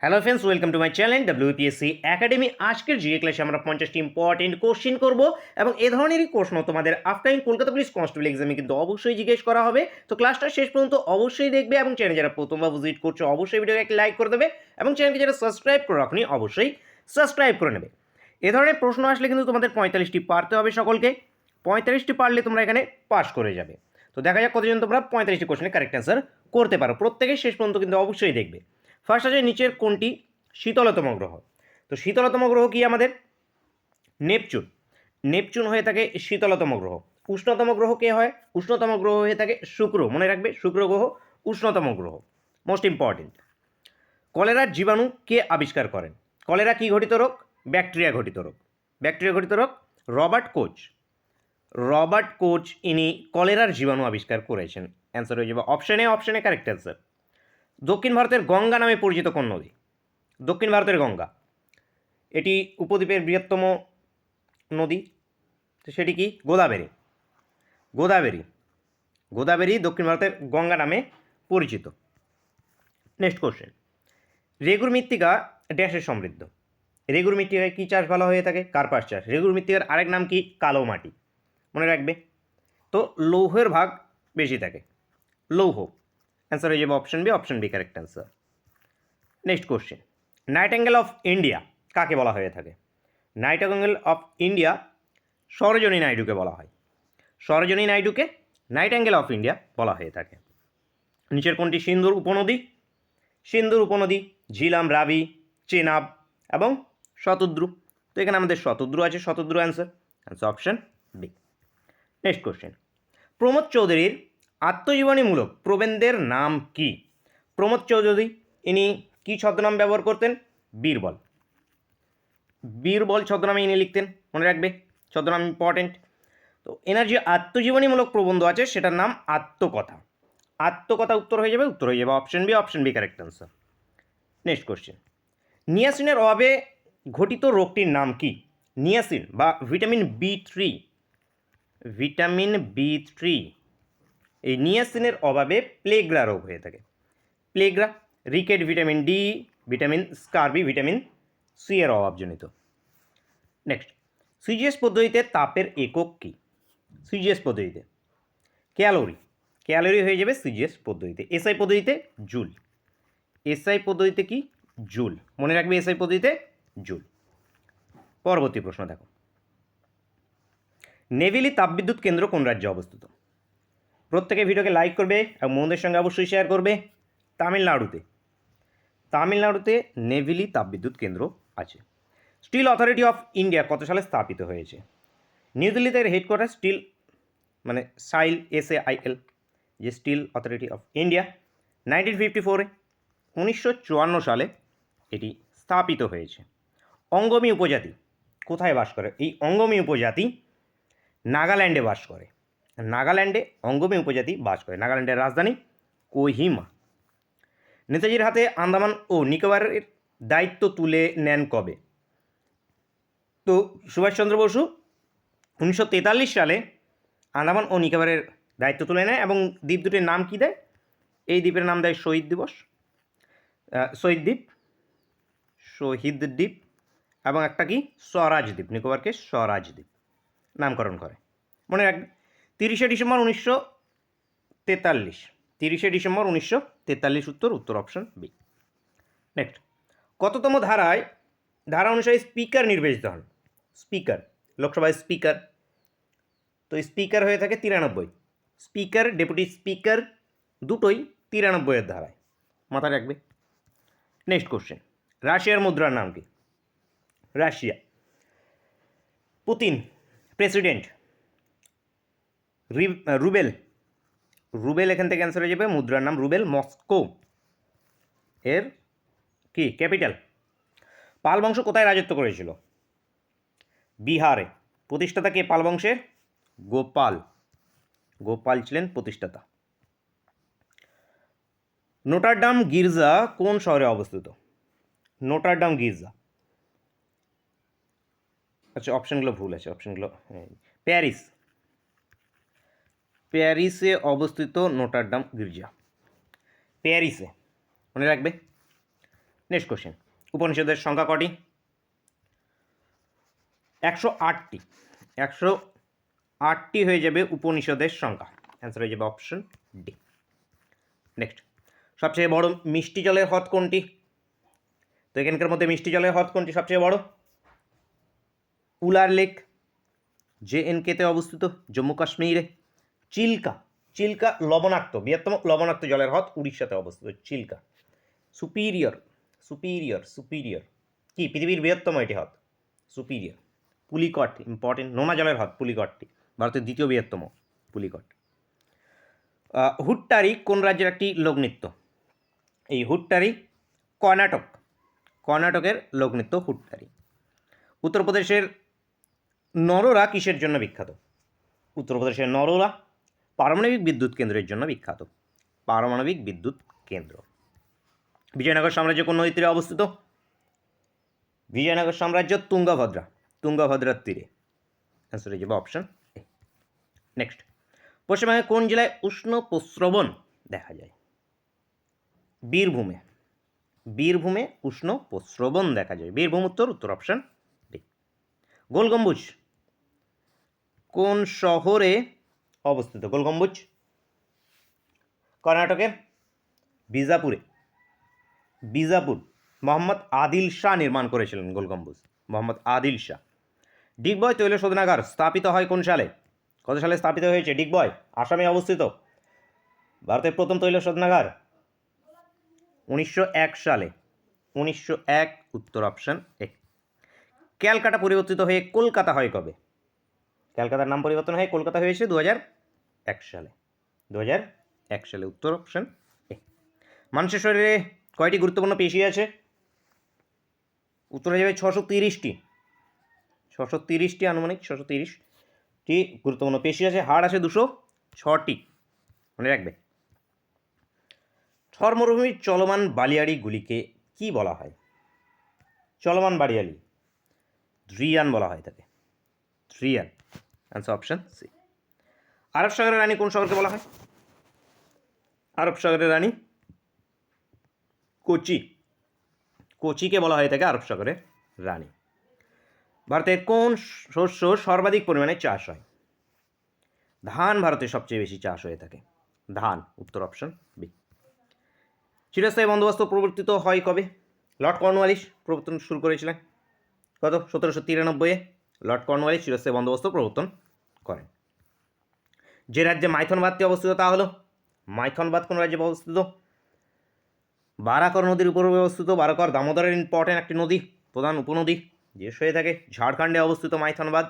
Hello friends, welcome to my channel WPSC academy. আজকের GK ক্লাসে আমরা 50টি ইম্পর্টেন্ট কোশ্চেন করব এবং এ ধরনেরই প্রশ্ন তোমাদের আপকামিং কলকাতা পুলিশ কনস্টেবল এক্সামে কিন্তু অবশ্যই জিজ্ঞেস করা হবে। তো ক্লাসটা শেষ পর্যন্ত অবশ্যই দেখবে এবং চ্যানেল যারা প্রথমবার ভিজিট করছো অবশ্যই ভিডিওকে একটা লাইক করে দেবে এবং চ্যানেলকে যারা সাবস্ক্রাইব করে রাখনি অবশ্যই সাবস্ক্রাইব করে নেবে। এ ধরনের প্রশ্ন আসলে কিন্তু তোমাদের 45টি পারতে হবে সকলকে। 45টি পারলে তোমরা এখানে পাস করে যাবে। তো দেখা যাক কতজন তোমরা 45টি কোশ্চেনের কারেক্ট অ্যান্সার করতে পারো। প্রত্যেকে শেষ পর্যন্ত কিন্তু অবশ্যই দেখবে। ফার্স্ট আছে নিচের কোনটি শীতলতম গ্রহ? তো শীতলতম গ্রহ কি আমাদের? নেপচুন। নেপচুন হয়ে থাকে শীতলতম গ্রহ। উষ্ণতম গ্রহ কে হয়? উষ্ণতম গ্রহ হয়ে থাকে শুক্র। মনে রাখবে, শুক্র গ্রহ উষ্ণতম গ্রহ। Most important. কলেরার জীবাণু কে আবিষ্কার করেন? কলেরা কি ঘটিত রোগ? ব্যাকটেরিয়া ঘটিত রোগ। ব্যাকটেরিয়া ঘটিত রোগ। Robert coach. রবার্ট কোচ ইনি কলেরার জীবাণু আবিষ্কার করেছেন। অ্যান্সার হয়ে যাবে অপশানে। অপশানে কারেক্ট অ্যান্সার। দক্ষিণ ভারতের গঙ্গা নামে পরিচিত কোন নদী? দক্ষিণ ভারতের গঙ্গা, এটি উপদ্বীপের বৃহত্তম নদী। তো সেটি কি? গোদাবরী। গোদাবরী। গোদাবরী দক্ষিণ ভারতের গঙ্গা নামে পরিচিত। Next question. রেগুর মৃত্তিকা ড্যাশের সমৃদ্ধ। রেগুর মৃত্তিকায় কী চাষ ভালো হয়ে থাকে? কার্পাস চাষ। রেগুর মৃত্তিকার আরেক নাম কি? কালো মাটি। মনে রাখবে। তো লৌহের ভাগ বেশি থাকে। লৌহ। অ্যান্সার হয়ে যাবে option B. Option B correct answer. Next question. Nightingale of India কাকে বলা হয়ে থাকে? নাইটেঙ্গেল অফ ইন্ডিয়া সরোজিনী নাইডুকে বলা হয়। সরোজিনী নাইডুকে নাইটেঙ্গেল অফ ইন্ডিয়া বলা হয়ে থাকে। নিচের কোনটি সিন্ধুর উপনদী? সিন্ধুর উপনদী ঝিলাম, রাবি, চেনাব এবং শতদ্রু। তো এখানে আমাদের শতদ্রু আছে। Shatadru answer. Answer option B. Next question. Pramod চৌধুরীর আত্মজীবনীমূলক প্রবন্ধের নাম কি? প্রমোদ চৌধুরী ইনি কি ছদ্মনাম ব্যবহার করতেন? বীরবল। বীরবল ছদ্মনামে ইনি লিখতেন। মনে রাখবে, ছদ্মনাম ইম্পর্টেন্ট। তো এনার যে আত্মজীবনীমূলক প্রবন্ধ আছে সেটার নাম আত্মকথা। আত্মকথা উত্তর হয়ে যাবে। উত্তর হয়ে যাবে option B. Option B correct answer. Next question. নিয়াসিনের অভাবে ঘটিত রোগটির নাম কি? নিয়াসিন বা ভিটামিন বি3। ভিটামিন বি3, এই নিয়াসিনের অভাবে প্লেগ্রা রোগ হয়ে থাকে। Pellagra. Rickets vitamin D, vitamin scurvy vitamin C এর অভাবজনিত। নেক্সট। সিজিএস পদ্ধতিতে তাপের একক কী? সিজিএস পদ্ধতিতে ক্যালোরি। ক্যালোরি হয়ে যাবে সিজিএস পদ্ধতিতে। এসআই পদ্ধতিতে জুল। এসআই পদ্ধতিতে কি? জুল। মনে রাখবে এসআই পদ্ধতিতে জুল। পরবর্তী প্রশ্ন দেখো। নেভেলি তাপবিদ্যুৎ কেন্দ্র কোন রাজ্যে অবস্থিত? প্রত্যেকে ভিডিওকে লাইক করবে এবং বন্ধুদের সঙ্গে অবশ্যই শেয়ার করবে। তামিলনাড়ুতে। তামিলনাড়ুতে নেভেলি তাপবিদ্যুৎ কেন্দ্র আছে। স্টিল অথরিটি অফ ইন্ডিয়া কত সালে স্থাপিত হয়েছে? নিউ দিল্লিতে এর হেডকোয়ার্টার। স্টিল মানে সাইল, SAIL, যে স্টিল অথরিটি অফ ইন্ডিয়া 1954-এ 1954 সালে এটি স্থাপিত হয়েছে। অঙ্গমি উপজাতি কোথায় বাস করে? এই অঙ্গমি উপজাতি নাগাল্যান্ডে বাস করে। নাগাল্যান্ডে অঙ্গমি উপজাতি বাস করে। নাগাল্যান্ডের রাজধানী কোহিমা। নেতাজির হাতে আন্দামান ও নিকোবরের দায়িত্ব তুলে নেন কবে? তো সুভাষচন্দ্র বসু 1943 সালে আন্দামান ও নিকোবরের দায়িত্ব তুলে নেয় এবং দ্বীপ দুটির নাম কী দেয়? এই দ্বীপের নাম দেয় শহীদ দিবস, শহীদ দ্বীপ, শহীদ দ্বীপ এবং একটা কি? স্বরাজ দ্বীপ। নিকোবরকে স্বরাজ দ্বীপ নামকরণ করে। মনে রাখবে। 30শে ডিসেম্বর 1943। 30শে ডিসেম্বর 1943 উত্তর। উত্তর অপশন বি। নেক্সট। কততম ধারা অনুসারে স্পিকার নির্বাচিত হন? স্পিকার, লোকসভায় স্পিকার। তো স্পিকার হয়ে থাকে 93। স্পিকার, ডেপুটি স্পিকার দুটোই 93-এর ধারায়। মাথায় রাখবে। Next question. রাশিয়ার মুদ্রার নাম কি? Russia. Putin president. Rubel. Rubel এখান থেকে অ্যান্সার হয়ে যাবে। মুদ্রার নাম রুবেল। মস্কো এর কি ক্যাপিটাল? পাল বংশ কোথায় রাজত্ব করেছিল? বিহারে। প্রতিষ্ঠাতা কে পাল বংশের? গোপাল। গোপাল ছিলেন প্রতিষ্ঠাতা। নোটারডাম গির্জা কোন শহরে অবস্থিত? নোটারডাম গির্জা, আচ্ছা অপশানগুলো ভুল আছে। অপশানগুলো প্যারিস। প্যারিসে অবস্থিত নোটারডাম গির্জা। প্যারিসে। মনে রাখবে। নেক্সট কোশ্চেন, উপনিষদের সংখ্যা কটি? 108টি। 108টি হয়ে যাবে উপনিষদের সংখ্যা। অ্যান্সার হয়ে যাবে অপশন ডি। নেক্সট, সবচেয়ে বড় মিষ্টি জলের হ্রদ কোনটি? তো এখানকার মধ্যে মিষ্টি জলের হ্রদ কোনটি সবচেয়ে বড়? উলার লেক, JNK-তে অবস্থিত, জম্মু কাশ্মীরে। চিল্কা, চিল্কা লবণাক্ত, বৃহত্তম লবণাক্ত জলের হ্রদ উড়িষ্যাতে অবস্থিত চিল্কা। সুপিরিয়র, সুপিরিয়র, সুপিরিয়র কি পৃথিবীর বৃহত্তম এটি হ্রদ? সুপিরিয়র। পুলিকট, ইম্পর্টেন্ট, নোনা জলের হ্রদ পুলিকটটি, ভারতের দ্বিতীয় বৃহত্তম পুলিকট। হুট্টারি কোন রাজ্যের একটি লোকনৃত্য? এই হুট্টারি কর্ণাটক, কর্ণাটকের লোকনৃত্য হুট্টারি। উত্তরপ্রদেশের নরোরা কিসের জন্য বিখ্যাত? উত্তরপ্রদেশের নরোরা পারমাণবিক বিদ্যুৎ কেন্দ্রের জন্য বিখ্যাত, পারমাণবিক বিদ্যুৎ কেন্দ্র। বিজয়নগর সাম্রাজ্য কোন নদীর তীরে অবস্থিত? বিজয়নগর সাম্রাজ্য তুঙ্গভদ্রা, তুঙ্গভদ্রার তীরে। অ্যান্সার হয়ে যাবে অপশন এ। নেক্সট, পশ্চিমবঙ্গের কোন জেলায় উষ্ণ প্রস্রবণ দেখা যায়? বীরভূমে, বীরভূমে উষ্ণ প্রস্রবণ দেখা যায়। বীরভূম উত্তর, উত্তর অপশন ডি। গোল গম্বুজ কোন শহরে অবস্থিত? গোল গম্বুজ কর্ণাটকের বিজাপুরে, বিজাপুর। মোহাম্মদ আদিল শাহ নির্মাণ করেছিলেন গোল গম্বুজ, মোহাম্মদ আদিল শাহ। ডিগবয় তৈল শোধনাগার স্থাপিত হয় কোন সালে? কত সালে স্থাপিত হয়েছে ডিগবয়? আসামে অবস্থিত, ভারতের প্রথম তৈল শোধনাগার 1901 সালে, 1901 উত্তর অপশন এ। ক্যালকাটা পরিবর্তিত হয়ে কলকাতা হয় কবে? ক্যালকাতার নাম পরিবর্তন হয়ে কলকাতা হয়েছে 2001 সালে, 2001 সালে, উত্তর অপশন এ। মানুষের শরীরে কয়টি গুরুত্বপূর্ণ পেশি আছে? উত্তর হয়ে যাবে 630টি, 630টি, আনুমানিক 630টি গুরুত্বপূর্ণ পেশি আছে। হাড় আছে 206টি, মনে রাখবে। থর মরুভূমির চলমান বালিয়াড়িগুলিকে কি বলা হয়? চলমান বালিয়াড়ি দ্রিয়ান বলা হয় তাকে, দ্রিয়ান। Answer option C. আরব সাগরের রানী কোন শহরকে বলা হয়? আরব সাগরের রানী কোচি, কোচিকে বলা হয় থাকে আরব সাগরের রানী। ভারতের কোন শস্য সর্বাধিক পরিমাণে চাষ হয়? ধান ভারতের সবচেয়ে বেশি চাষ হয়ে থাকে, ধান, উত্তর অপশন বি। চিরস্থায়ী বন্দোবস্ত প্রবর্তিত হয় কবে? লর্ড কর্নওয়ালিস প্রবর্তন শুরু করেছিলেন কত? 1793-এ লর্ড কর্নওয়ালিস চিরস্থায়ী বন্দোবস্ত প্রবর্তন করেন। যে রাজ্যে মাইথনবাদটি অবস্থিত তা হলো? মাইথনবাদ কোন রাজ্যে অবস্থিত? বারাকর নদীর উপর অবস্থিত। বারাকর দামোদরের ইম্পর্টেন্ট একটি নদী, প্রধান উপনদী, যে হয়ে থাকে ঝাড়খণ্ডে অবস্থিত মাইথনবাদ।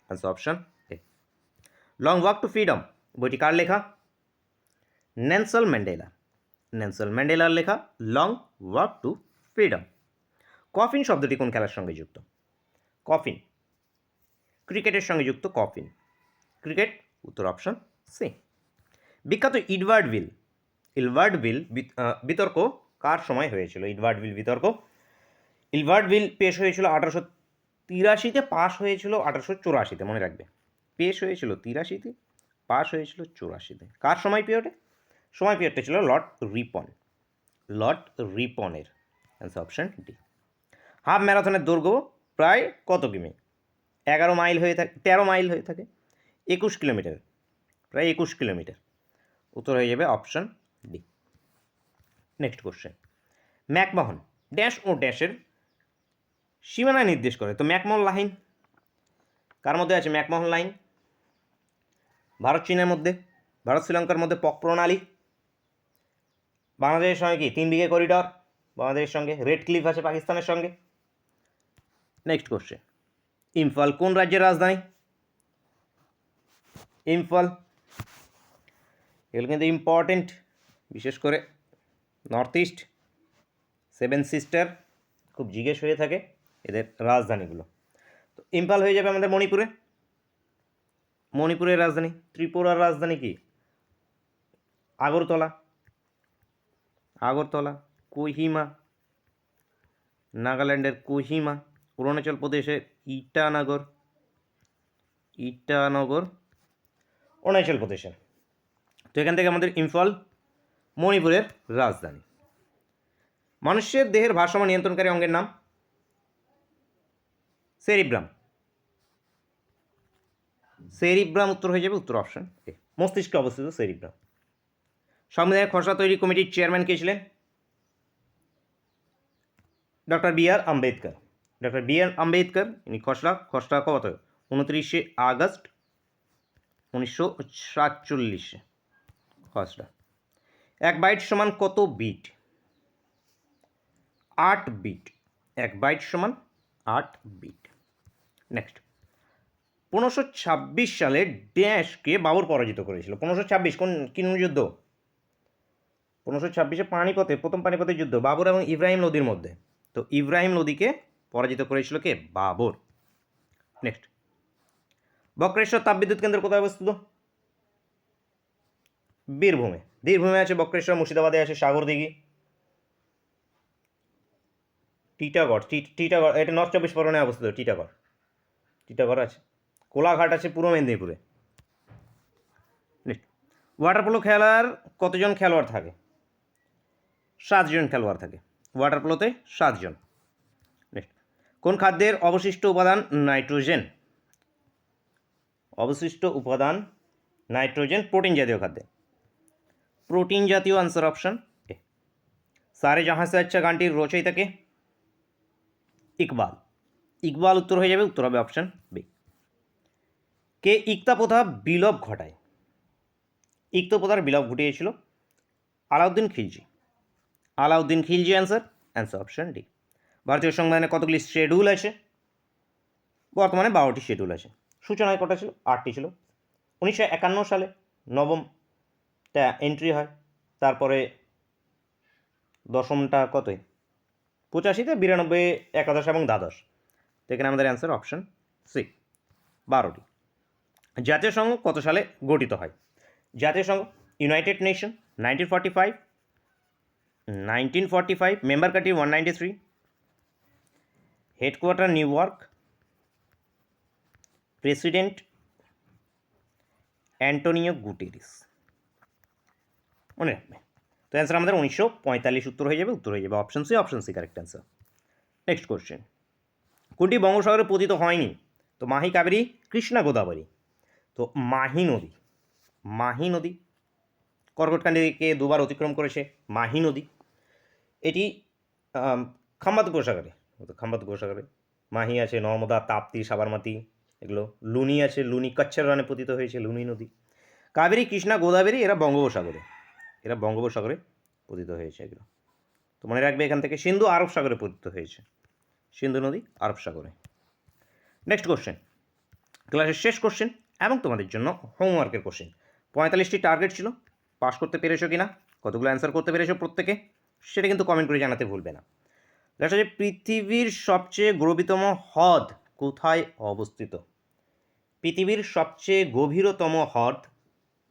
Answer option A. Long walk to freedom বইটি কার লেখা? নেলসন ম্যান্ডেলা, নেলসন ম্যান্ডেলার লেখা long walk to freedom. Coffin শব্দটি কোন খেলার সঙ্গে যুক্ত? কফিন ক্রিকেটের সঙ্গে যুক্ত, কফিন, ক্রিকেট, উত্তর অপশন সি। বিখ্যাত ইডওয়ার্ডভিল, ইলভার্ডভিল বিতর্ক কার সময় হয়েছিল? ইডওয়ার্ডভিল বিতর্ক, ইলভার্ডভিল পেশ হয়েছিল 1883-তে, পাশ হয়েছিল 1884-তে, মনে রাখবে। পেশ হয়েছিল 83-তে, পাশ হয়েছিল 84-তে। কার সময় পিরিয়ডে? সময় পিরিয়ডটা ছিল লর্ড রিপন, লর্ড রিপনের। Answer option D. হাফ ম্যারাথনের দৈর্ঘ্য প্রায় কত কিমি? 11 মাইল হয়ে থাকে, 13 মাইল হয়ে থাকে, 21 কিলোমিটার, প্রায় 21 কিলোমিটার। উত্তর হয়ে যাবে option D. Next question, McMahon dash ও ড্যাশের সীমানা নির্দেশ করে। তো ম্যাকমোহন লাইন কার মধ্যে আছে? ম্যাকমোহন লাইন ভারত চীনের মধ্যে, ভারত শ্রীলঙ্কার মধ্যে পক প্রণালী। বাংলাদেশের সঙ্গে কি 3 বিঘে করিডর বাংলাদেশের সঙ্গে। রেড ক্লিফ আছে পাকিস্তানের সঙ্গে। নেক্সট কোশ্চেন, ইম্ফল কোন রাজ্যের রাজধানী? ইম্ফল, এগুলো কিন্তু ইম্পর্টেন্ট, বিশেষ করে নর্থ ইস্ট, 7 সিস্টার খুব জিজ্ঞেস হয়ে থাকে এদের রাজধানীগুলো। তো ইম্ফল হয়ে যাবে আমাদের মণিপুরে, মণিপুরের রাজধানী। ত্রিপুরার রাজধানী কি? আগরতলা, আগরতলা। কোহিমা, নাগাল্যান্ডের কোহিমা। অরুণাচল প্রদেশের ইটানগর, ইটানগর অরুণাচল প্রদেশের। তো এখান থেকে আমাদের ইম্ফল মণিপুরের রাজধানী। মানুষের দেহের ভারসাম্য নিয়ন্ত্রণকারী অঙ্গের নাম? সেরিব্রাম। সেরিব্রাম উত্তর হয়ে যাবে, উত্তর অপশন এ, মস্তিষ্কে অবস্থিত সেরিব্রাম। সংবিধানের খসড়া তৈরি কমিটির চেয়ারম্যান কে ছিলেন? ডক্টর বি আর আম্বেদকর। ডক্টর বি আর আম্বেদকর ইনি খসড়া কত 29শে আগস্ট 1947 খসড়া। 1 বাইট সমান কত বিট? 8 বিট। 1 বাইট সমান 8 বিট। নেক্সট, 1526 সালে ড্যাশকে বাবর পরাজিত করেছিল। 1526 কোন যুদ্ধ? 1526-এ পানিপথে, প্রথম পানিপথের যুদ্ধ, বাবর এবং ইব্রাহিম লোদির মধ্যে। তো ইব্রাহিম লোদিকে পরাজিত করেছিল কে? বাবর। নেক্সট, বক্রেশ্বর তাপবিদ্যুৎ কেন্দ্র কোথায় অবস্থিত? বীরভূমে। বীরভূমে আছে বক্রেশ্বর, মুর্শিদাবাদে আছে সাগরদিঘি, টিটাগড় এটা নর্থ 24 পরগনায় অবস্থিত। টিটাগড় আছে, কোলাঘাট আছে পূর্ব মেদিনীপুরে। ওয়াটার পোলো খেলার কতজন খেলোয়াড় থাকে? 7 জন খেলোয়াড় থাকে ওয়াটার পোলোতে, 7 জন। নেক্সট, কোন খাদ্যের অবশিষ্ট উপাদান নাইট্রোজেন? অবশিষ্ট উপাদান নাইট্রোজেন প্রোটিন জাতীয় খাদ্যে। প্রোটিন জাতীয়, আনসার অপশন এ। সারে জাহাঁ সে আচ্ছা গানটির রচয়িতা কে? ইকবাল। ইকবাল উত্তর হয়ে যাবে, উত্তর হবে অপশন বি। কে ইকতা প্রথা বিলোপ ঘটায়? ইকতা প্রথার বিলোপ ঘটিয়েছিল Alauddin Khilji. Alauddin Khilji answer option D. ভারতীয় সংবিধানে কতগুলি শিডিউল আছে? বর্তমানে 12টি শিডিউল আছে। সূচনায় কটা ছিল? 8টি ছিল। 1951 সালে নবমটা এন্ট্রি হয়, তারপরে দশমটা কতই 85-তে, 92, 11 এবং দ্বাদশ। তো এখানে আমাদের অ্যান্সার অপশন সি, 12টি। জাতীয় সংঘ কত সালে গঠিত হয়? জাতীয় সংঘ United Nation 1945, member country 193, headquarter New York, president Antonio Guterres. মনে রাখবে। তো অ্যান্সার আমাদের 1945 উত্তর হয়ে যাবে option C correct answer. Next question, কোনটি বঙ্গোপসাগরে পতিত হয়নি? তো মাহি, কাবেরী, কৃষ্ণা, গোদাবরী। তো মাহি নদী কর্কটকান্ডিকে 2বার অতিক্রম করেছে মাহি নদী। এটি খাম্বাত উপসাগরে মাহি আছে, নর্মদা, তাপ্তি, সাবরমতী, এগুলো। লুনি আছে, লুনি কচ্ছের রানে পতিত হয়েছে লুনি নদী। কাবেরী, কৃষ্ণা, গোদাবরী এরা বঙ্গোপসাগরে পতিত হয়েছে এগুলো। তো মনে রাখবে এখান থেকে সিন্ধু আরব সাগরে পতিত হয়েছে, সিন্ধু নদী আরব সাগরে। নেক্সট কোশ্চেন, ক্লাসের শেষ কোশ্চেন এবং তোমাদের জন্য হোমওয়ার্কের কোশ্চেন। 45টি টার্গেট ছিল, পাস করতে পেরেছো কিনা, কতগুলো অ্যান্সার করতে পেরেছো প্রত্যেকে, সেটা কিন্তু কমেন্ট করে জানাতে ভুলবে না। দেখা যায় পৃথিবীর সবচেয়ে গভীরতম হ্রদ কোথায় অবস্থিত? পৃথিবীর সবচেয়ে গভীরতম হ্রদ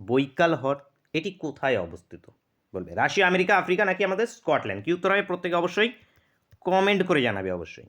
বৈকাল হ্রদ, এটি কোথায় অবস্থিত? বলবে রাশিয়া, আমেরিকা, আফ্রিকা নাকি আমাদের স্কটল্যান্ড। কি উত্তর হবে প্রত্যেকে অবশ্যই কমেন্ট করে জানাবে অবশ্যই।